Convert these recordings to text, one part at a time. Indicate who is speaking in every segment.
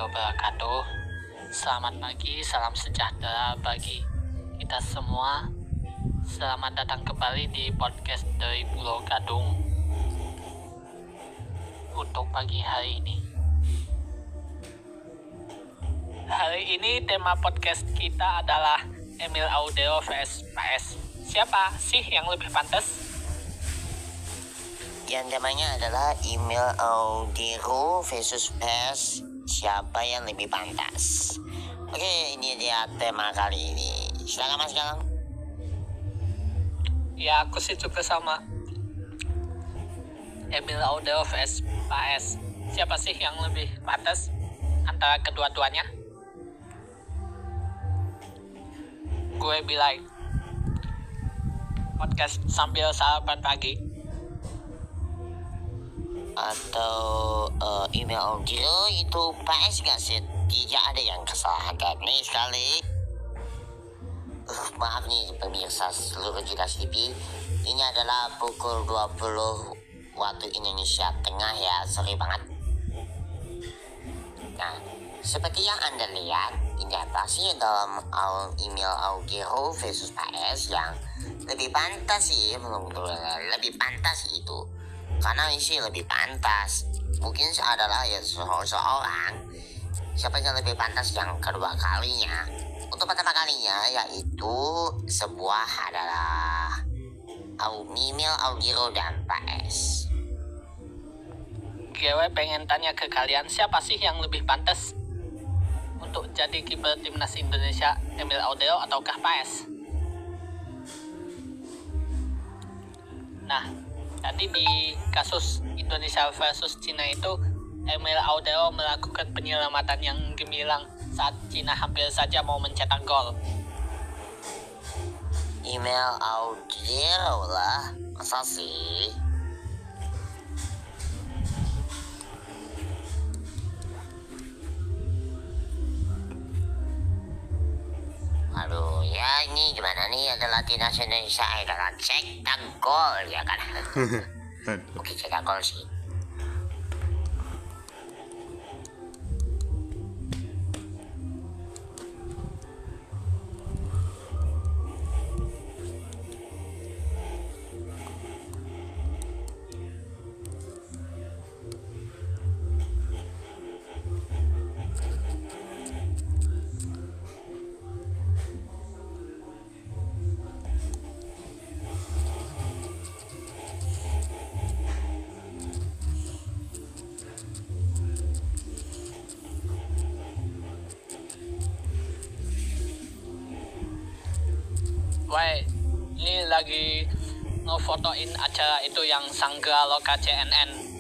Speaker 1: wabarakatuh. Selamat pagi, salam sejahtera bagi kita semua. Selamat datang kembali di podcast dari Pulau Gadung. Untuk pagi hari ini. Hari ini tema podcast kita adalah Emil Audero vs PS. Siapa sih yang lebih pantas?
Speaker 2: Yang temanya adalah Emil Audero versus PS, siapa yang lebih pantas. Oke, ini dia tema kali ini. Silakan Mas Galang.
Speaker 1: Ya, aku sih juga sama. Emil Audero vs PS. Siapa sih yang lebih pantas antara kedua-duanya? Gue bilang podcast sambil sarapan pagi.
Speaker 2: Atau Emil Audero itu PS gak sih? Tidak ada yang kesalahan nih sekali. Maaf nih pemirsa seluruh Judas TV. Ini adalah pukul 20 waktu Indonesia Tengah ya. Sorry banget. Nah, seperti yang Anda lihat, ini pasti dalam Emil Audero versus PS yang lebih pantas sih, lebih pantas itu. Karena isi lebih pantas. Mungkin adalah ya seorang siapa yang lebih pantas yang kedua kalinya. Untuk pertama kalinya yaitu sebuah adalah Emil Audero dan PS.
Speaker 1: Gue pengen tanya ke kalian, siapa sih yang lebih pantas untuk jadi kiper timnas Indonesia, Emil Audero ataukah PS? Nah, tadi di kasus Indonesia versus Cina itu, Emil Audero melakukan penyelamatan yang gemilang saat Cina hampir saja mau mencetak gol.
Speaker 2: Emil Audero lah, masa sih? Aduh, ya ini gimana nih, adalah timnas Indonesia adalah cetak gol ya kan? Oke, cetak gol sih.
Speaker 1: Woi, ini lagi ngefotoin acara itu yang Sangga Loka CNN.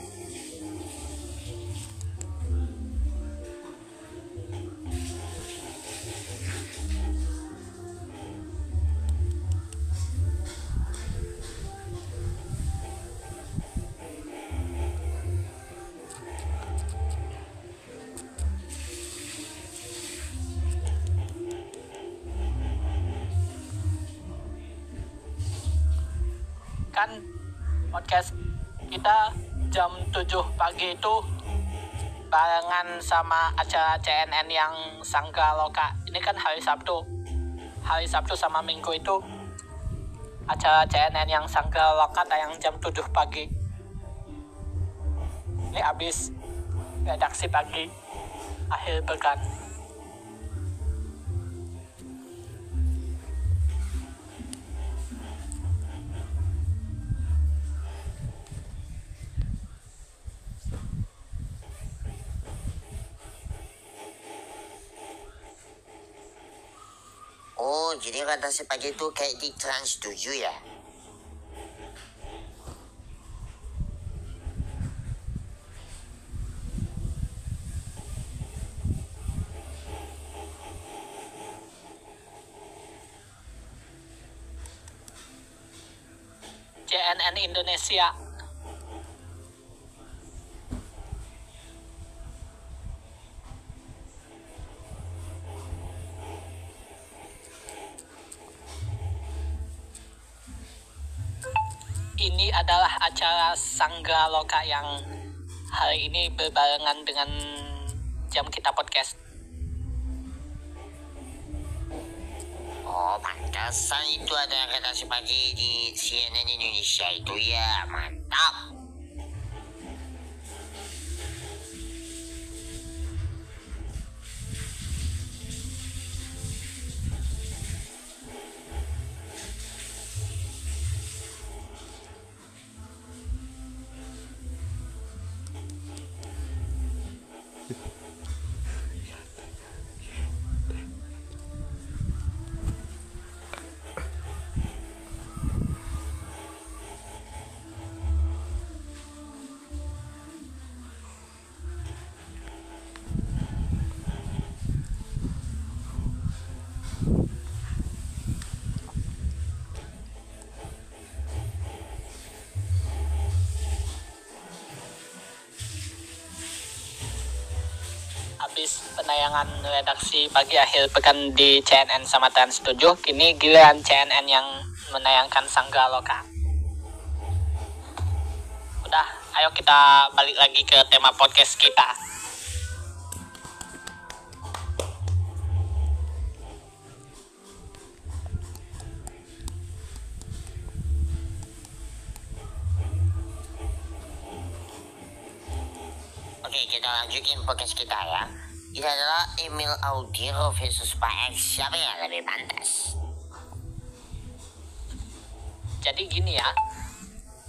Speaker 1: Kan podcast kita jam 7 pagi itu barengan sama acara CNN yang Sangga Loka. Ini kan hari Sabtu. Hari Sabtu sama Minggu itu acara CNN yang Sangga Loka tayang jam 7 pagi. Ini habis redaksi pagi akhir pekan.
Speaker 2: Oh, jadi redaksi pagi itu kayak di Trans 7 ya?
Speaker 1: CNN Indonesia. Ini adalah acara Sangga Loka yang hari ini berbarengan dengan jam kita podcast.
Speaker 2: Oh, pantesan itu ada redaksi pagi di CNN Indonesia itu ya, mantap.
Speaker 1: Habis penayangan redaksi pagi akhir pekan di CNN sama Trans 7, kini giliran CNN yang menayangkan Sangga Loka. Udah, ayo kita balik lagi ke tema podcast kita.
Speaker 2: Oke, kita lanjutin podcast kita ya. Ini adalah Emil Audero versus Pak X. Siapa yang lebih pantas?
Speaker 1: Jadi gini ya,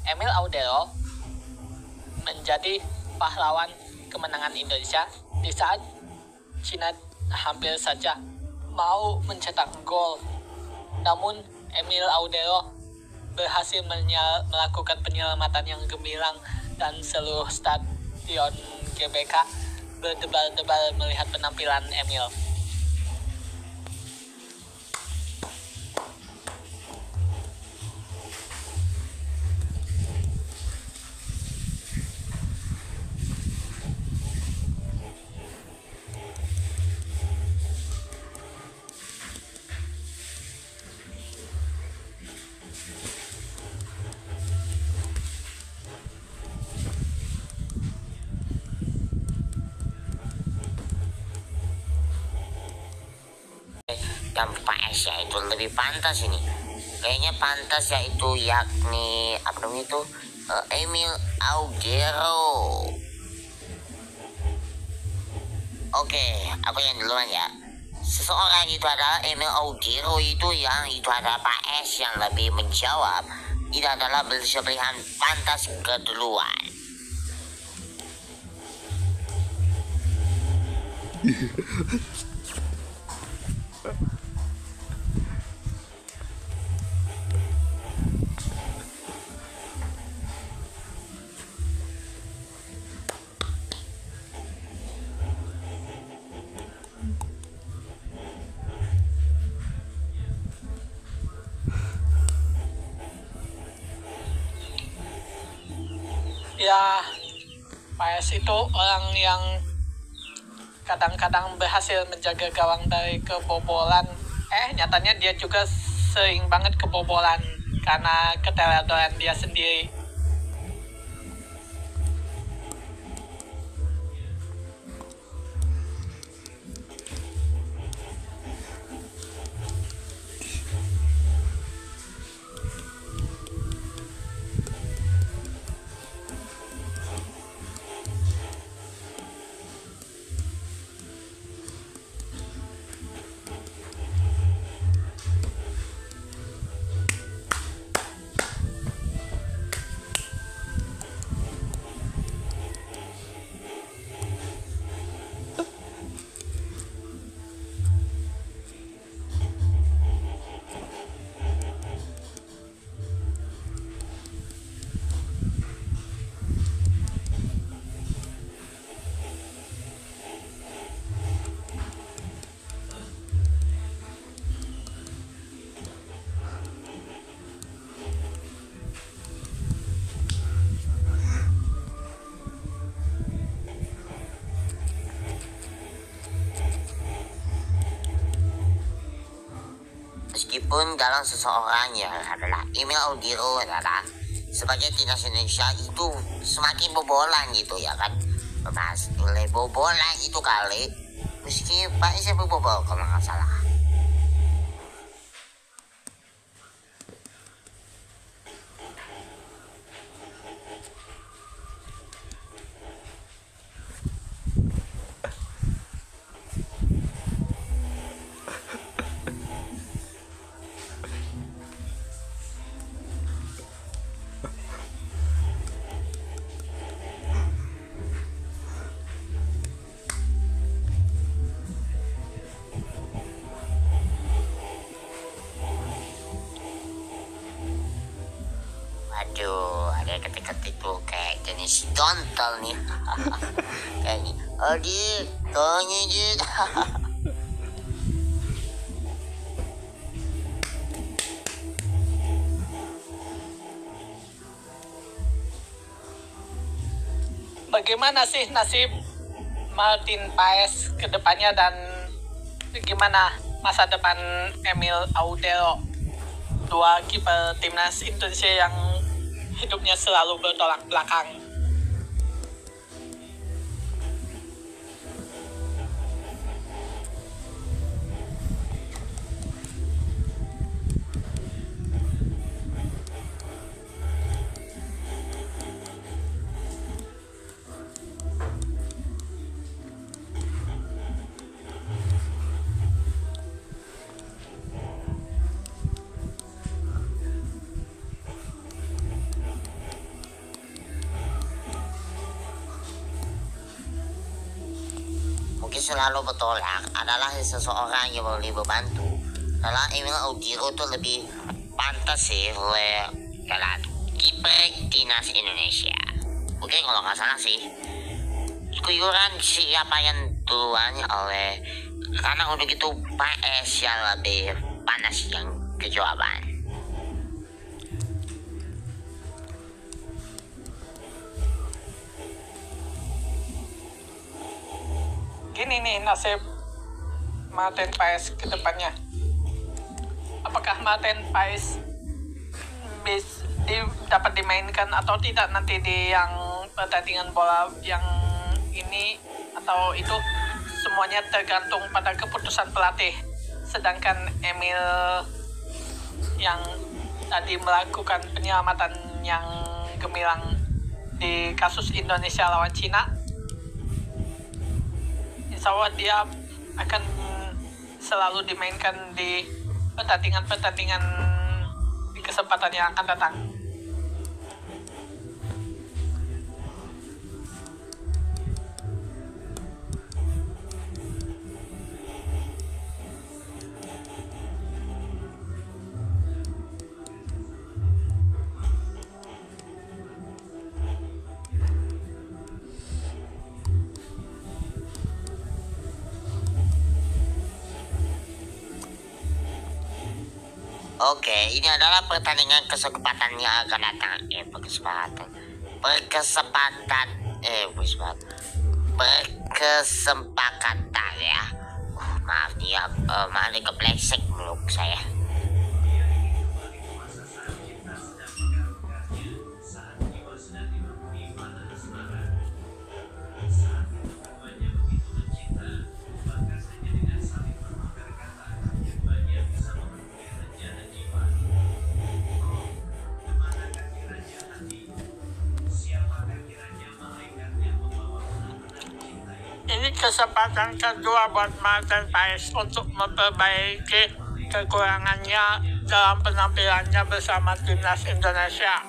Speaker 1: Emil Audero menjadi pahlawan kemenangan Indonesia di saat Cina hampir saja mau mencetak gol. Namun Emil Audero berhasil melakukan penyelamatan yang gemilang dan seluruh stadion GBK berdebar-debar melihat penampilan Emil.
Speaker 2: Dan Pak S ya itu lebih pantas ini. Kayaknya pantas ya itu yakni apa namanya itu Emil Audero. Oke, aku yang duluan ya. Seseorang itu adalah Emil Audero itu adalah Pak S yang lebih menjawab. Itu adalah pilihan pantas keduluan.
Speaker 1: Ya, Pak S itu orang yang kadang-kadang berhasil menjaga gawang dari kebobolan. Nyatanya dia juga sering banget kebobolan karena keteledoran dia sendiri.
Speaker 2: Meskipun dalam seseorang yang adalah Emil Audero adalah sebagai timnas Indonesia itu semakin bobolan gitu ya kan. Mas bobolan itu kali. Meski Pak saya berbobol kalau nggak salah. Aduh, ada ketik-ketik tuh kayak jenis kontol nih. Kayak nih, adik, tolong dik.
Speaker 1: Bagaimana sih nasib Martin Paes ke depannya dan gimana masa depan Emil Audero, dua kiper timnas Indonesia yang hidupnya selalu bertolak belakang?
Speaker 2: Mungkin selalu bertolak adalah seseorang yang boleh membantu. Kalau Emil Audero itu lebih pantas sih oleh kiper timnas Indonesia. Mungkin kalau nggak salah sih kuyuran siapa yang duluan oleh, karena udah gitu PS yang lebih panas yang kejawaban.
Speaker 1: Gini nih nasib Martin Paes ke depannya. Apakah Martin Paes dapat dimainkan atau tidak nanti di yang pertandingan bola yang ini atau itu, semuanya tergantung pada keputusan pelatih. Sedangkan Emil yang tadi melakukan penyelamatan yang gemilang di kasus Indonesia lawan Cina, insya Allah dia akan selalu dimainkan di pertandingan-pertandingan di kesempatan yang akan datang.
Speaker 2: Oke, ini adalah pertandingan kesempatan yang akan datang. Berkesempatan ya. Maaf nih ya, maaf nih keblesek mulut saya.
Speaker 1: Ini kesempatan kedua buat Martin Paes untuk memperbaiki kekurangannya dalam penampilannya bersama timnas Indonesia.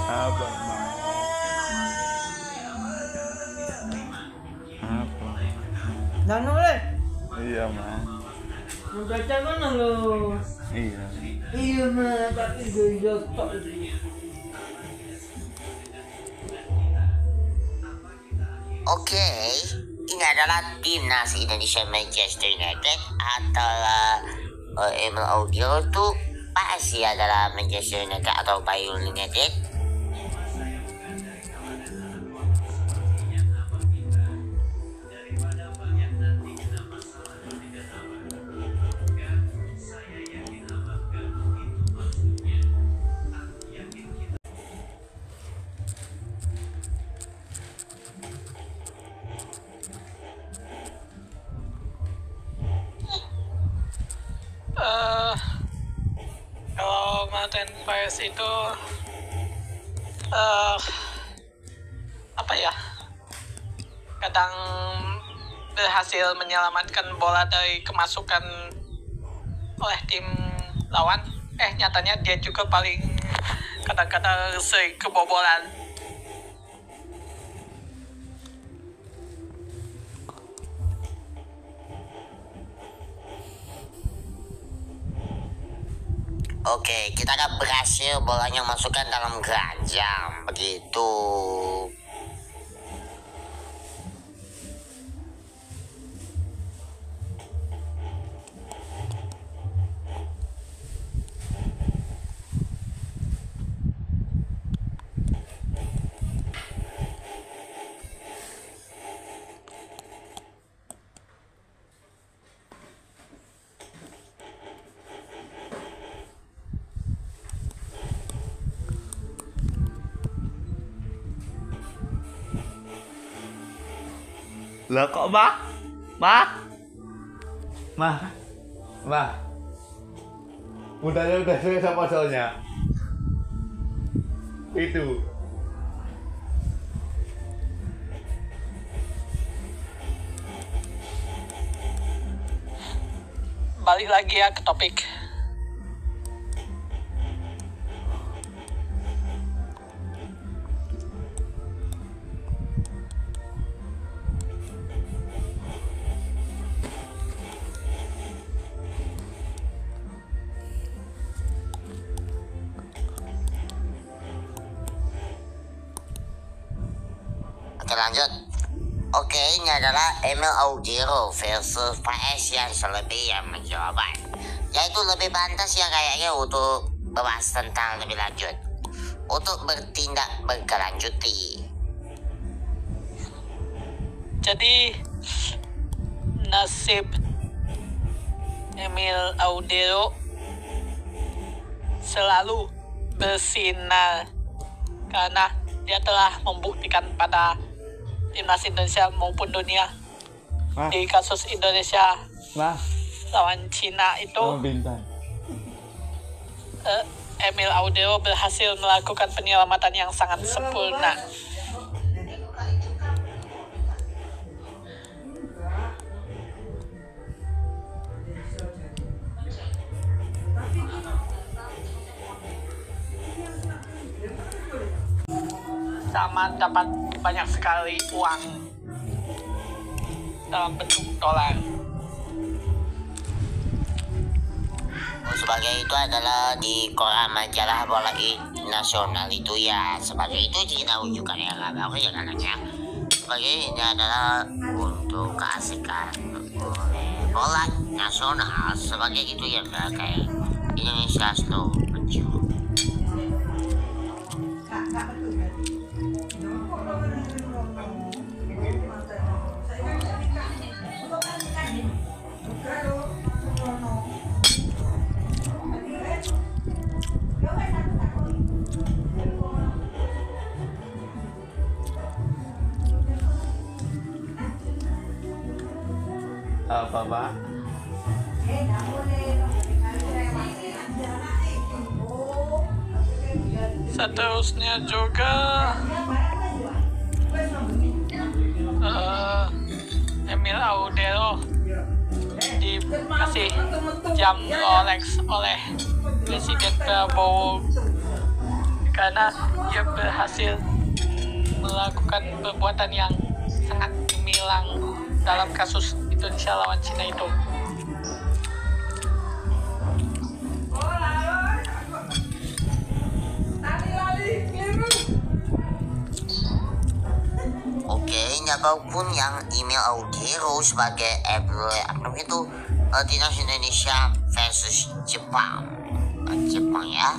Speaker 3: Apa?
Speaker 4: Nano le,
Speaker 3: Iya, Mas.
Speaker 4: membaca mana lo?
Speaker 3: Iya.
Speaker 4: Iya mah, tapi gue tok.
Speaker 2: Oke, ini adalah timnas Indonesia Manchester United atau Emil Audero tuh pasti adalah Manchester United atau Bayern United.
Speaker 1: dan Paes itu apa ya, kadang berhasil menyelamatkan bola dari kemasukan oleh tim lawan. Nyatanya dia juga paling kadang-kadang sering kebobolan.
Speaker 2: Oke, kita akan berhasil bolanya masukkan dalam keranjang. Begitu.
Speaker 3: Lah kok mah? Mudanya udah selesai sama soalnya. Itu.
Speaker 1: Balik lagi ya ke topik.
Speaker 2: Oke, lanjut. Oke, ini adalah Emil Augero versus PS yang selebih yang menjawaban. Yaitu lebih pantas ya kayaknya untuk membahas tentang lebih lanjut. Untuk bertindak berkelanjuti.
Speaker 1: Jadi nasib Emil Audero selalu bersinar karena dia telah membuktikan pada timnas Indonesia maupun dunia. Di kasus Indonesia lawan Cina itu, Emil Audero berhasil melakukan penyelamatan yang sangat sempurna. Sama dapat banyak sekali uang dalam bentuk dolar.
Speaker 2: Sebagai itu adalah di koran majalah bola nasional itu ya. Sebagai itu Cina juga ya kabar ya kanannya. Sebagai ini adalah untuk keasikan bola nasional. Sebagai itu ya kayak Indonesia Snow Penjuru.
Speaker 3: Apa, Pak?
Speaker 1: Seterusnya juga Emil Audero dikasih jam Rolex oleh Presiden Prabowo karena dia berhasil melakukan perbuatan yang sangat gemilang dalam kasus Indonesia lawan Cina itu.
Speaker 2: Oke, apapun yang Emil Augero sebagai itu timnas Indonesia versus Jepang. Jepang ya,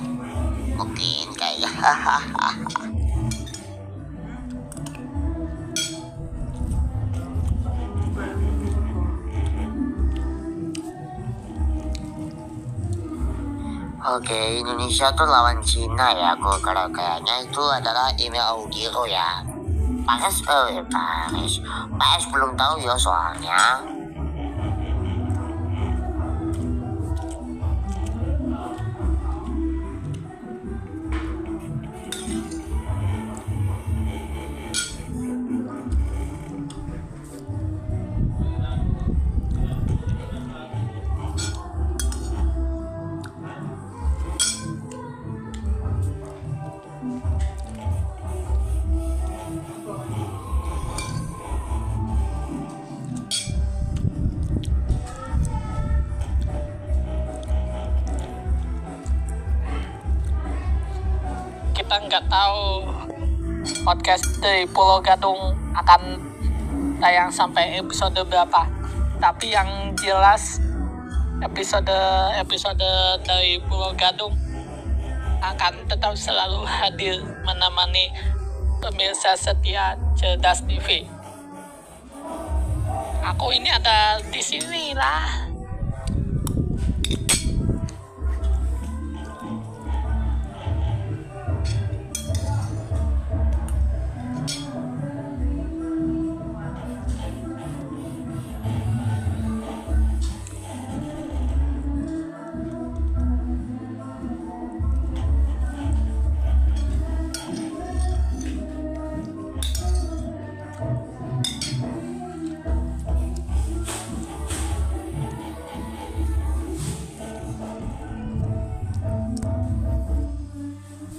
Speaker 2: mungkin kayak Oke, Indonesia tuh lawan Cina ya. Kalau kayaknya itu adalah Emil Augero ya. Paes belum tahu ya soalnya.
Speaker 1: kita nggak tahu podcast dari Pulau Gadung akan tayang sampai episode berapa. Tapi yang jelas episode dari Pulau Gadung akan tetap selalu hadir menemani pemirsa setia Cerdas TV. Aku ini ada di sini lah.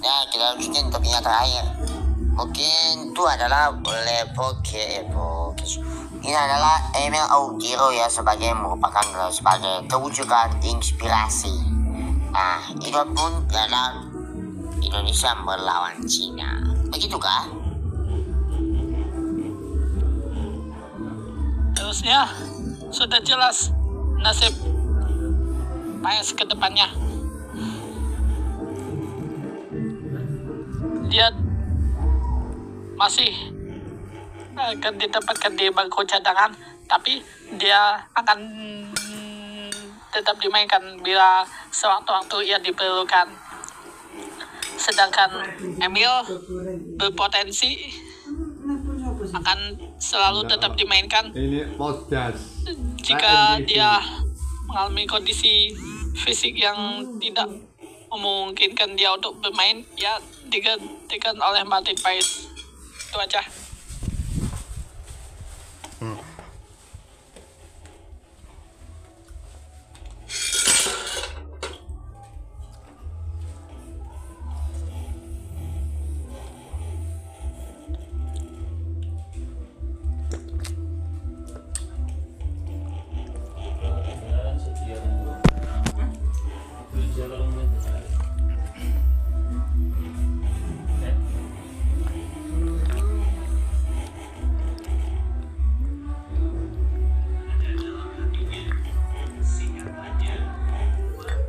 Speaker 2: Ya, kita lanjutin topik yang terakhir. Mungkin itu adalah ini adalah email Augiro ya, merupakan sebagai kewujudan inspirasi. Nah, itu pun dalam Indonesia melawan Cina. Begitukah?
Speaker 1: Terusnya sudah jelas nasib PS ke depannya. Dia masih akan ditempatkan di bangku cadangan, tapi dia akan tetap dimainkan bila sewaktu-waktu ia diperlukan. Sedangkan Emil berpotensi akan selalu tetap dimainkan
Speaker 3: Ini podcast.
Speaker 1: jika dia mengalami kondisi fisik yang tidak memungkinkan dia untuk bermain, ya digantikan oleh Martin Paes. Itu aja.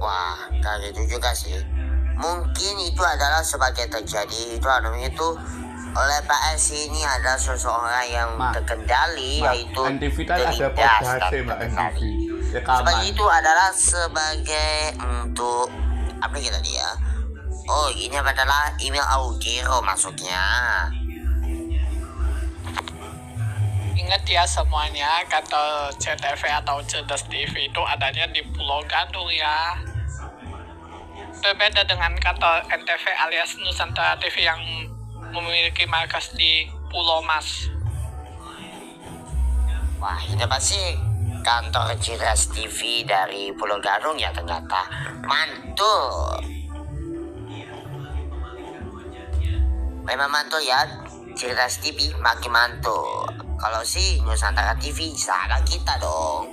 Speaker 2: Wah, kayak gitu juga sih. Mungkin itu adalah sebagai terjadi itu oleh PS ini ada seseorang yang terkendali, yaitu
Speaker 3: NTV kan ada
Speaker 2: terlindas
Speaker 3: podcast
Speaker 2: dan
Speaker 3: Mbak
Speaker 2: terkendali.
Speaker 3: NTV.
Speaker 2: Sebagai itu adalah sebagai untuk apa kita dia? Oh, ini adalah email Augiro maksudnya.
Speaker 1: Ingat ya semuanya, kantor CTV atau Cerdas TV itu adanya di Pulau Gadung ya. Berbeda dengan kantor NTV alias Nusantara TV yang memiliki markas di Pulau Mas.
Speaker 2: Wah, ini pasti kantor Cerdas TV dari Pulau Gadung ya ternyata. Mantul. Memang mantul ya, Cerdas TV makin mantul. Kalau sih Nusantara TV salah kita dong.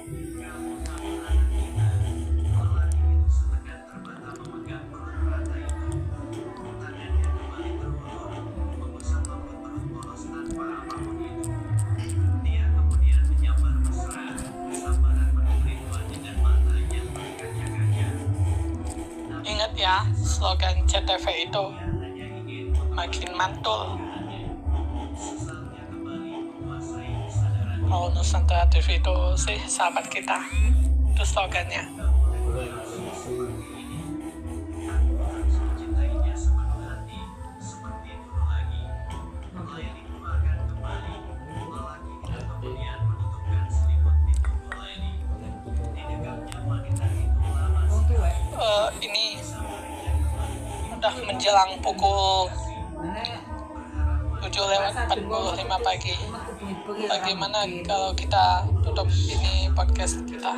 Speaker 1: Ingat ya, slogan CTV itu makin mantul. Kalau Nusantara TV itu sih sahabat kita, itu slogannya. Ini udah menjelang pukul 7:45 pagi. Bagaimana kalau kita tutup ini podcast kita?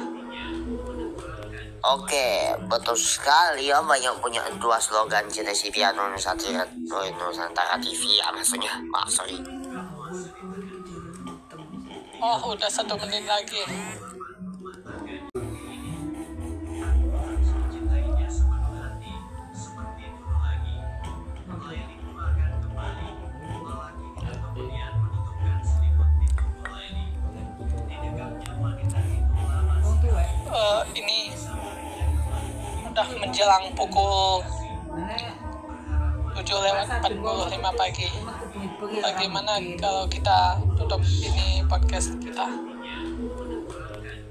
Speaker 2: Oke, betul sekali ya, banyak punya dua slogan Cerdas TV atau Nusantara TV ya maksudnya. Sorry.
Speaker 1: Oh, udah 1 menit lagi. menjelang pukul 7:45 pagi. Bagaimana kalau kita tutup ini podcast kita?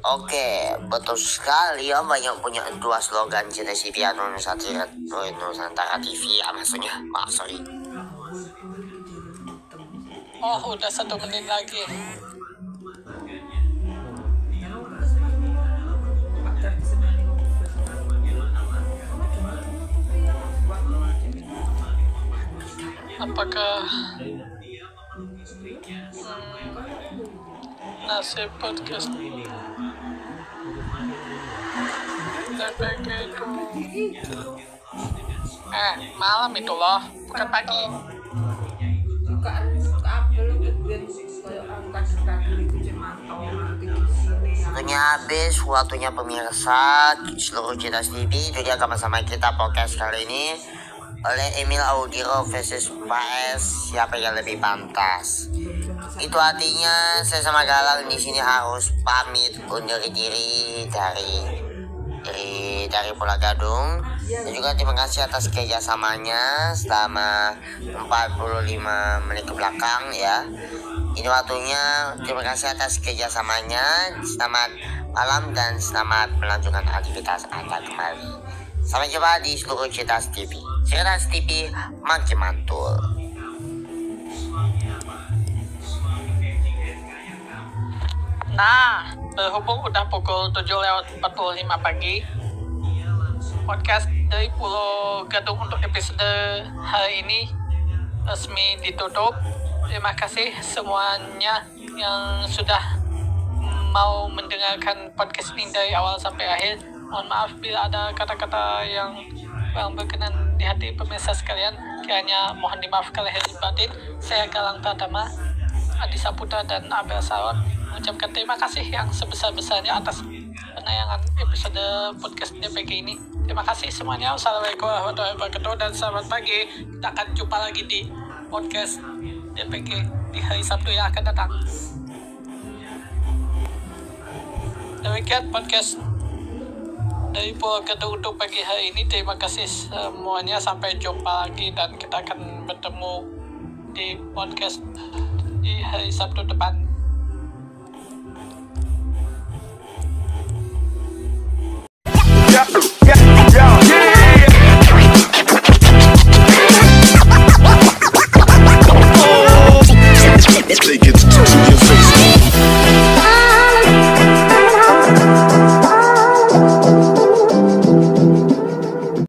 Speaker 2: Oke, betul sekali ya, banyak punya dua slogan Cita TV Nusantara TV ya, maksudnya. Maaf, sorry.
Speaker 1: Oh, udah 1 menit lagi. Apakah nasib podcast DPG itu malam itu loh, bukan pagi.
Speaker 2: Waktunya habis, waktunya pemirsa seluruh Cita TV. Itu dia sama-sama kita podcast kali ini oleh Emil Augiro versus PS, siapa yang lebih pantas. Itu artinya saya sama Galang di sini harus pamit undur diri dari Pulau Gadung. Dan juga terima kasih atas kerjasamanya selama 45 menit ke belakang ya. Ini waktunya, terima kasih atas kerjasamanya. Selamat malam dan selamat melanjutkan aktivitas Anda kembali. Sampai jumpa di seluruh Cita TV. Cita TV makin mantul.
Speaker 1: Nah, berhubung udah pukul 7:45 pagi, podcast dari Pulau Gadung untuk episode hari ini resmi ditutup. Terima kasih semuanya yang sudah mau mendengarkan podcast ini dari awal sampai akhir. Mohon maaf bila ada kata-kata yang kurang berkenan di hati pemirsa sekalian. Kiranya mohon dimaafkan lahir batin. Saya Galang Pratama, Adi Saputra dan Abel Saron mengucapkan terima kasih yang sebesar-besarnya atas penayangan episode podcast DPG ini. Terima kasih semuanya. Wassalamualaikum warahmatullahi wabarakatuh dan selamat pagi. Kita akan jumpa lagi di podcast DPG di hari Sabtu yang akan datang. Demikian podcast dari Pulau Gadung untuk pagi hari ini. Terima kasih semuanya. Sampai jumpa lagi dan kita akan bertemu di podcast di hari Sabtu depan.